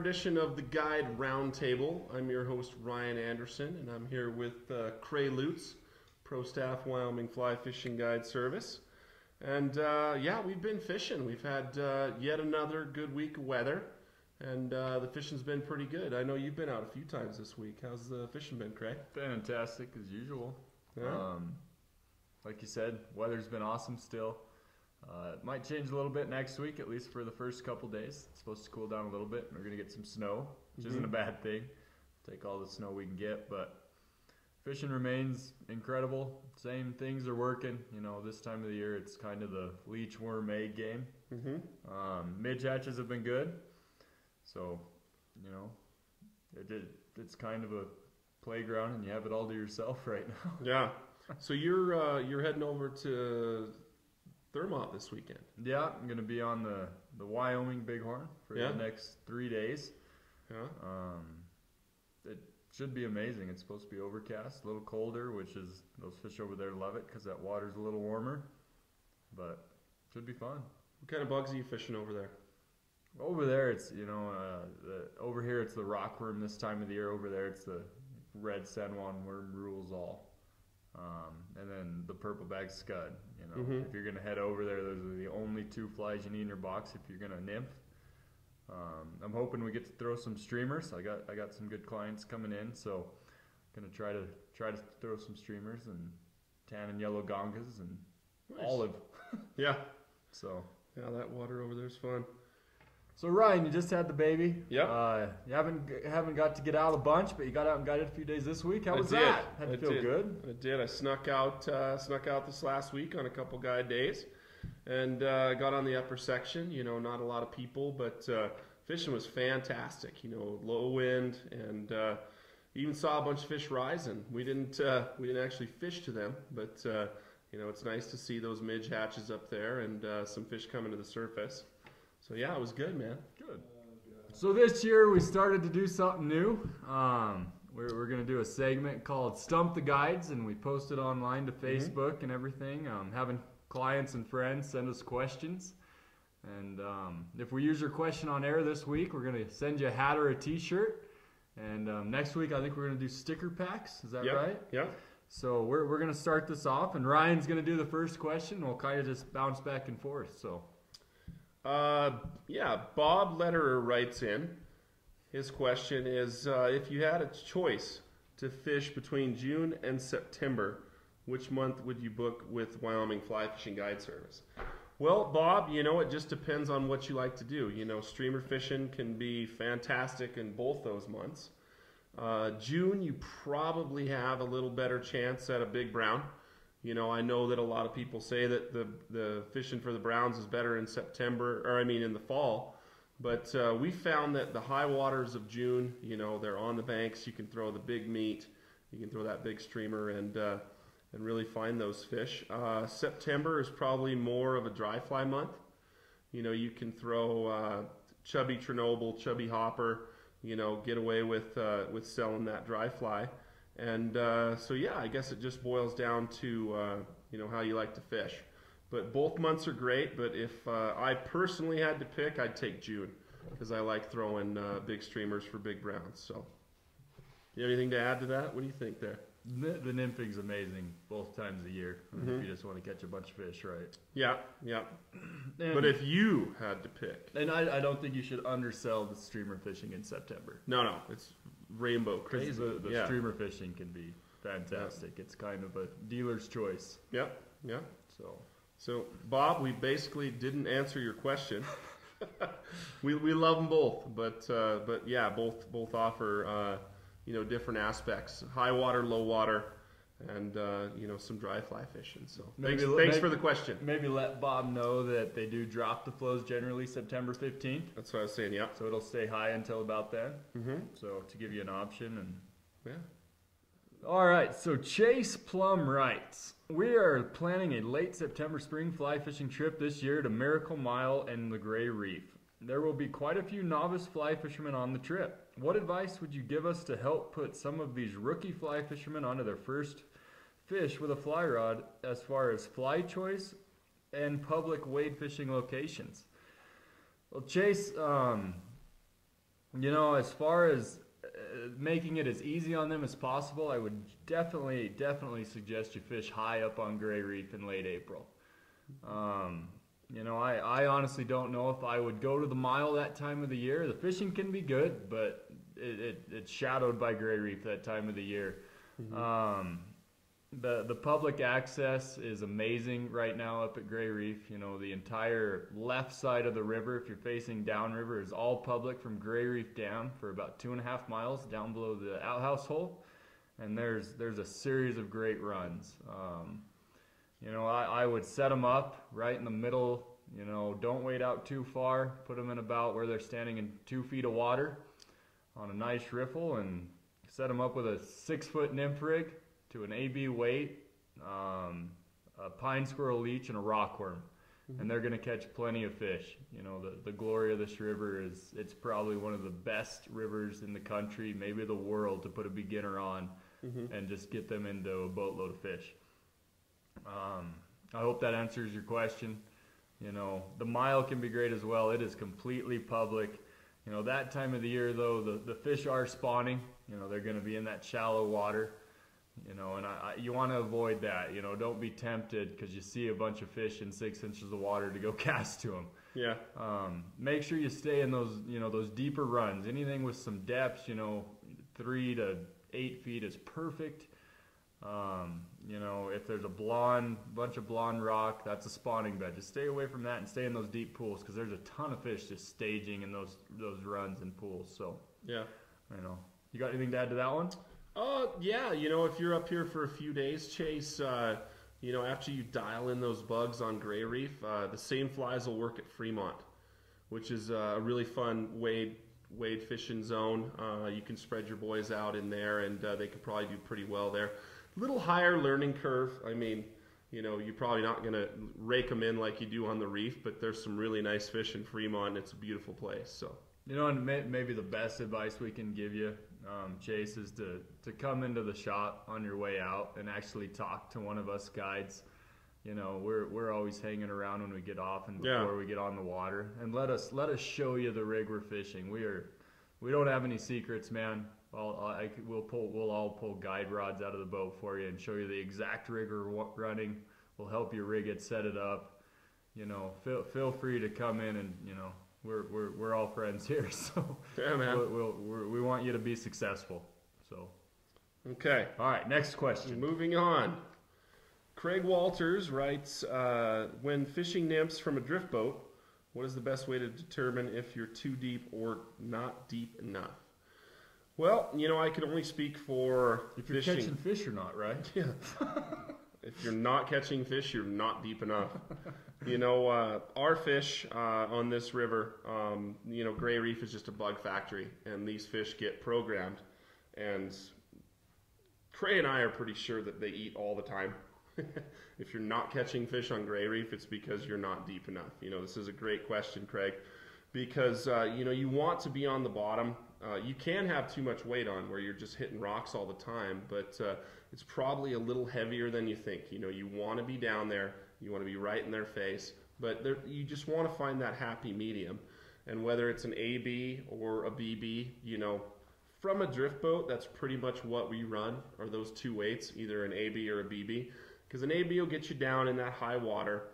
edition of the Guide Roundtable. I'm your host, Ryan Anderson, and I'm here with Cray Lutz, Pro Staff Wyoming Fly Fishing Guide Service. And yeah, we've been fishing. We've had yet another good week of weather, and the fishing's been pretty good. I know you've been out a few times this week. How's the fishing been, Cray? Fantastic as usual. Yeah. Like you said, weather's been awesome still. It might change a little bit next week, at least for the first couple days. It's supposed to cool down a little bit. We're going to get some snow, which isn't a bad thing. Take all the snow we can get, but fishing remains incredible. Same things are working. You know, this time of the year, it's kind of the leech worm egg game. Midge hatches have been good. So, you know, it's kind of a playground, and you have it all to yourself right now. Yeah. So you're heading over to Thermont this weekend. Yeah, I'm gonna be on the Wyoming Bighorn for the next 3 days. Yeah. It should be amazing. It's supposed to be overcast, a little colder, which is those fish over there love it because that water's a little warmer. But should be fun. What kind of bugs are you fishing over there? Over there, it's over here it's the rockworm this time of the year. Over there, it's the red San Juan worm rules all. And then the purple bag scud. You know, if you're gonna head over there, those are the only two flies you need in your box if you're gonna nymph. I'm hoping we get to throw some streamers. I got some good clients coming in, so I'm gonna try to throw some streamers and tan and yellow gongas and olive. Yeah. So yeah, that water over there is fun. So Ryan, you just had the baby. Yep. You haven't got to get out a bunch, but you got out and guided a few days this week. How was that? Had to feel good. I did. I snuck out this last week on a couple guide days, and got on the upper section. You know, not a lot of people, but fishing was fantastic. You know, low wind, and even saw a bunch of fish rising. We didn't actually fish to them, but you know, it's nice to see those midge hatches up there and some fish coming to the surface. So yeah, it was good, man. Good. So this year we started to do something new. We're going to do a segment called Stump the Guides, and we post it online to Facebook and everything. Having clients and friends send us questions. And if we use your question on air this week, we're going to send you a hat or a t-shirt. And next week I think we're going to do sticker packs. Is that right? Yeah. So we're going to start this off, and Ryan's going to do the first question. We'll kind of just bounce back and forth. So. Yeah, Bob Letterer writes in. His question is, if you had a choice to fish between June and September, which month would you book with Wyoming Fly Fishing Guide Service? Well, Bob, you know, it just depends on what you like to do. You know, streamer fishing can be fantastic in both those months. June, you probably have a little better chance at a big brown. You know, I know that a lot of people say that the fishing for the browns is better in in the fall. But we found that the high waters of June, you know, they're on the banks. You can throw the big meat. You can throw that big streamer and really find those fish. September is probably more of a dry fly month. You know, you can throw chubby Chernobyl, chubby hopper, you know, get away with selling that dry fly. And so yeah, I guess it just boils down to you know, how you like to fish. But both months are great. But if I personally had to pick, I'd take June because I like throwing big streamers for big browns. So, you have anything to add to that? What do you think there? The nymphing's amazing both times of year. If you just want to catch a bunch of fish, right? Yeah, yeah. But if you had to pick, and I don't think you should undersell the streamer fishing in September. No, it's rainbow crazy. The streamer fishing can be fantastic. Yeah. It's kind of a dealer's choice. Yep, yeah. So Bob, we basically didn't answer your question. we love them both, but yeah, both offer you know, different aspects: high water, low water, and you know, some dry fly fishing. So thanks for the question. Maybe let Bob know that they do drop the flows generally September 15th. That's what I was saying. Yeah. So it'll stay high until about then. So to give you an option, and yeah. All right. So Chase Plum writes, we are planning a late September spring fly fishing trip this year to Miracle Mile and the Gray Reef. There will be quite a few novice fly fishermen on the trip. What advice would you give us to help put some of these rookie fly fishermen onto their first fish with a fly rod as far as fly choice and public wade fishing locations? Well, Chase, You know, as far as making it as easy on them as possible, I would definitely suggest you fish high up on Gray Reef in late April. You know, I honestly don't know if I would go to the mile that time of the year. The fishing can be good, but it's shadowed by Gray Reef that time of the year. Mm-hmm. The public access is amazing right now up at Gray Reef. You know, the entire left side of the river, if you're facing downriver, is all public from Gray Reef down for about 2.5 miles down below the outhouse hole. And there's a series of great runs. You know, I would set them up right in the middle. You know, don't wait out too far. Put them in about where they're standing in 2 feet of water on a nice riffle, and set them up with a 6-foot nymph rig to an AB weight, a pine squirrel leech, and a rockworm. Mm-hmm. And they're going to catch plenty of fish. You know, the glory of this river is it's probably one of the best rivers in the country, maybe the world, to put a beginner on and just get them into a boatload of fish. I hope that answers your question. You know, the mile can be great as well. It is completely public. You know, that time of the year, though, the fish are spawning. You know, they're going to be in that shallow water. You know, and you want to avoid that. You know, don't be tempted because you see a bunch of fish in 6 inches of water to go cast to them. Yeah. Make sure you stay in those, you know, those deeper runs. Anything with some depth, you know, 3 to 8 feet is perfect. You know, if there's a bunch of blonde rock, that's a spawning bed. Just stay away from that and stay in those deep pools because there's a ton of fish just staging in those runs and pools. So, Yeah. you know, you got anything to add to that one? Yeah, you know, if you're up here for a few days, Chase, you know, after you dial in those bugs on Gray Reef, the same flies will work at Fremont, which is a really fun wade fishing zone. You can spread your boys out in there, and they could probably do pretty well there. Little higher learning curve. I mean, you know, you're probably not going to rake them in like you do on the Reef, but there's some really nice fish in Fremont, and it's a beautiful place. So, you know, and maybe the best advice we can give you, Chase, is to come into the shop on your way out and actually talk to one of us guides. You know, we're always hanging around when we get off and before we get on the water, and let us show you the rig we're fishing. We don't have any secrets, man. We'll all pull guide rods out of the boat for you and show you the exact rig we're running. We'll help you rig it, set it up. You know, feel free to come in, and you know, we're all friends here. So yeah, man. We want you to be successful. So okay, all right, next question. Moving on. Craig Walters writes, when fishing nymphs from a drift boat, what is the best way to determine if you're too deep or not deep enough? Well, you know, I can only speak for if you're catching fish or not, right? Yeah. If you're not catching fish, you're not deep enough. You know, our fish on this river, you know, Gray Reef is just a bug factory, and these fish get programmed. And Cray and I are pretty sure that they eat all the time. If you're not catching fish on Gray Reef, it's because you're not deep enough. You know, this is a great question, Craig, because, you know, you want to be on the bottom. You can have too much weight on where you're just hitting rocks all the time, but it's probably a little heavier than you think. You know, you want to be down there. You want to be right in their face, but you just want to find that happy medium. And whether it's an AB or a BB, you know, from a drift boat, that's pretty much what we run, are those two weights, either an AB or a BB. Because an AB will get you down in that high water.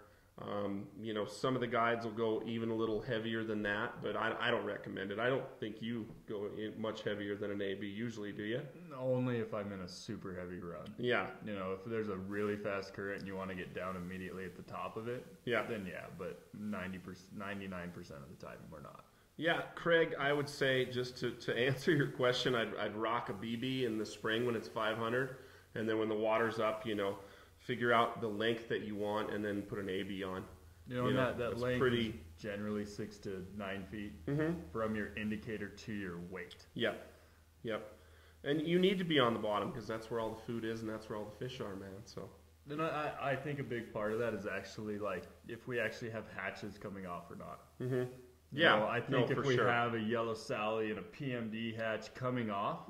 You know, some of the guides will go even a little heavier than that, but I don't recommend it. I don't think you go in much heavier than an AB usually, do you? Only if I'm in a super heavy run. Yeah. You know, if there's a really fast current and you want to get down immediately at the top of it, then yeah, but 99% of the time we're not. Yeah, Craig, I would say, just to answer your question, I'd rock a BB in the spring when it's 500, and then when the water's up, you know, figure out the length that you want and then put an AB on. You know, and that length is generally 6 to 9 feet from your indicator to your weight. Yep. And you need to be on the bottom because that's where all the food is and that's where all the fish are, man. So. Then I think a big part of that is actually like if we actually have hatches coming off or not. Mm-hmm. Yeah, I think if we have a yellow Sally and a PMD hatch coming off,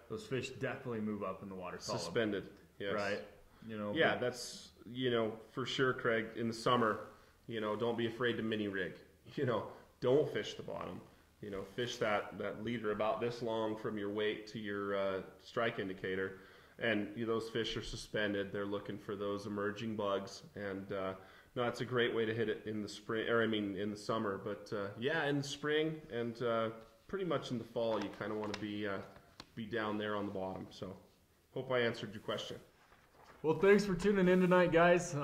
those fish definitely move up in the water column. Suspended, yes. Right? You know, yeah, that's, you know, for sure, Craig, in the summer, you know, don't be afraid to mini rig. You know, don't fish the bottom. fish that leader about this long from your weight to your strike indicator, and those fish are suspended. They're looking for those emerging bugs, and no, it's a great way to hit it in the spring, or I mean in the summer. But yeah, in the spring and pretty much in the fall, you kind of want to be down there on the bottom. So hope I answered your question. Well, thanks for tuning in tonight, guys.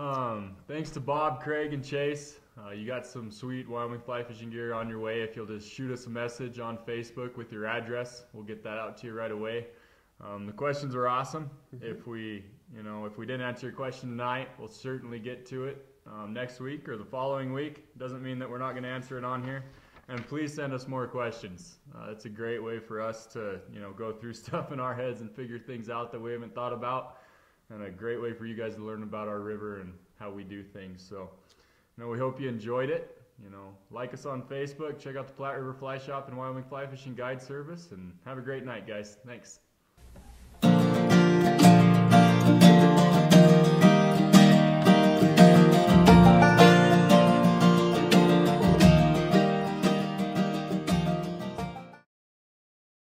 Thanks to Bob, Craig, and Chase. You got some sweet Wyoming fly fishing gear on your way. If you'll just shoot us a message on Facebook with your address, we'll get that out to you right away. The questions are awesome. If we didn't answer your question tonight, we'll certainly get to it next week or the following week. Doesn't mean that we're not going to answer it on here. And please send us more questions. It's a great way for us to go through stuff in our heads and figure things out that we haven't thought about, and a great way for you guys to learn about our river and how we do things. So we hope you enjoyed it. Like us on Facebook, check out the Platte River Fly Shop and Wyoming Fly Fishing Guide Service, and have a great night, guys. Thanks.